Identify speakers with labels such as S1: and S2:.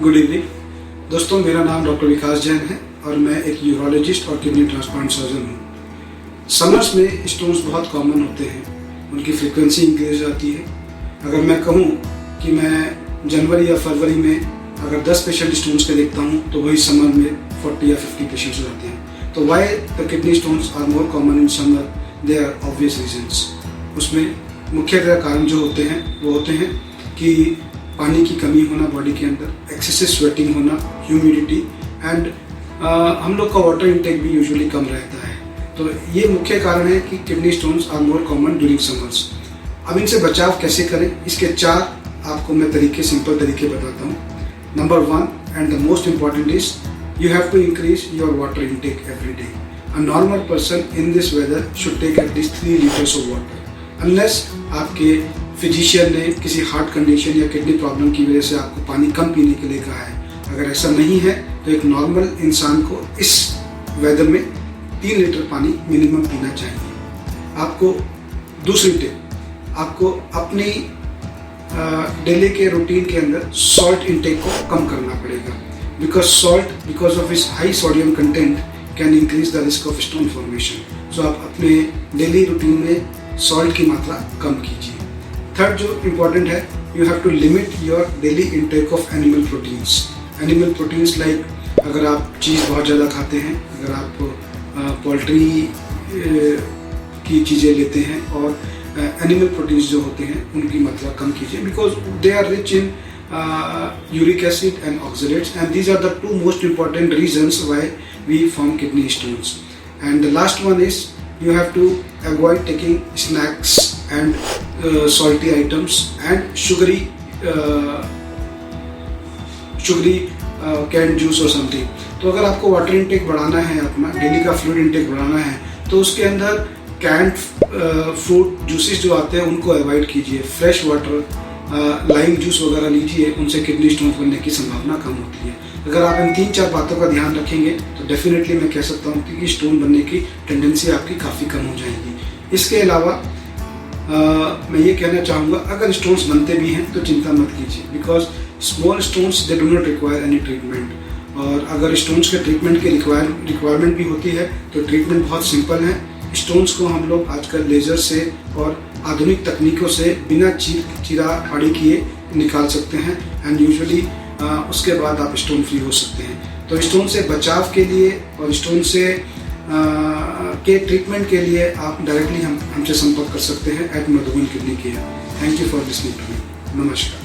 S1: Good evening दोस्तों, मेरा नाम डॉक्टर विकास जैन है और मैं एक यूरोलॉजिस्ट और किडनी ट्रांसप्लांट सर्जन हूँ। समर्स में स्टोन्स बहुत कॉमन होते हैं, उनकी फ्रीक्वेंसी इंक्रीज जाती है। अगर मैं कहूँ कि मैं जनवरी या फरवरी में अगर 10 पेशेंट स्टोन्स के देखता हूँ तो वही समर में 40 या 50 पेशेंट्स हो जाते हैं। तो why the kidney stones are more common in summer, they are obvious reasons. उसमें मुख्यतः कारण जो होते हैं वो होते हैं कि पानी की कमी होना बॉडी के अंदर, एक्सेसिव स्वेटिंग होना, ह्यूमिडिटी एंड हम लोग का वाटर इंटेक भी यूजुअली कम रहता है। तो ये मुख्य कारण है कि kidney stones are more common during summers. अब इनसे बचाव कैसे करें, इसके 4 आपको मैं सिंपल तरीके बताता हूँ। Number 1 and the most important is you have to increase your water intake every day. A normal person in this weather should take at least 3 liters of water. Unless आपके फिजिशियन ने किसी heart condition या kidney problem की वजह से आपको पानी कम पीने के लिए कहा है। अगर ऐसा नहीं है तो एक नॉर्मल इंसान को इस वेदर में 3 लीटर पानी मिनिमम पीना चाहिए। आपको दूसरी टिप, आपको अपनी डेली के रूटीन के अंदर सॉल्ट इंटेक को कम करना पड़ेगा। Because salt, because of its high sodium content, can increase the risk of stone formation. So आप अपने डेली रूटीन में सॉल्ट की मात्रा कम कीजिए। थर्ड जो इम्पोर्टेंट है, you have to limit your daily intake of animal proteins. Animal proteins like अगर आप चीज़ बहुत ज़्यादा खाते हैं, अगर आप पोल्ट्री की चीज़ें लेते हैं और एनिमल प्रोटीन्स जो होते हैं उनकी मात्रा कम कीजिए, because they are rich in uric acid and oxalates, and these are the 2 most important reasons why we form kidney stones. And the last one is you have to avoid taking snacks and salty items and sugary canned juice or something. तो अगर आपको water intake बढ़ाना है, अपना daily का fluid intake बढ़ाना है, तो उसके अंदर कैंड फ्रूट जूसेस जो आते हैं उनको अवॉइड कीजिए। फ्रेश वाटर, लाइम जूस वगैरह लीजिए, उनसे किडनी स्टोन्स बनने की संभावना कम होती है। अगर आप इन 3-4 बातों का ध्यान रखेंगे तो डेफिनेटली मैं कह सकता हूँ कि स्टोन बनने की टेंडेंसी आपकी काफ़ी कम हो जाएगी। इसके अलावा मैं ये कहना चाहूँगा, अगर स्टोन्स बनते भी हैं तो चिंता मत कीजिए, because small stones they do not require any treatment. और अगर स्टोन्स के ट्रीटमेंट की रिक्वायरमेंट भी होती है तो ट्रीटमेंट बहुत सिंपल है। स्टोन्स को हम लोग आजकल लेज़र से और आधुनिक तकनीकों से बिना चीरा फाड़ी किए निकाल सकते हैं, एंड यूजुअली उसके बाद आप स्टोन फ्री हो सकते हैं। तो स्टोन से बचाव के लिए और स्टोन से के ट्रीटमेंट के लिए आप डायरेक्टली हमसे संपर्क कर सकते हैं @Madhuban kidney care. Thank you for listening to me. नमस्कार।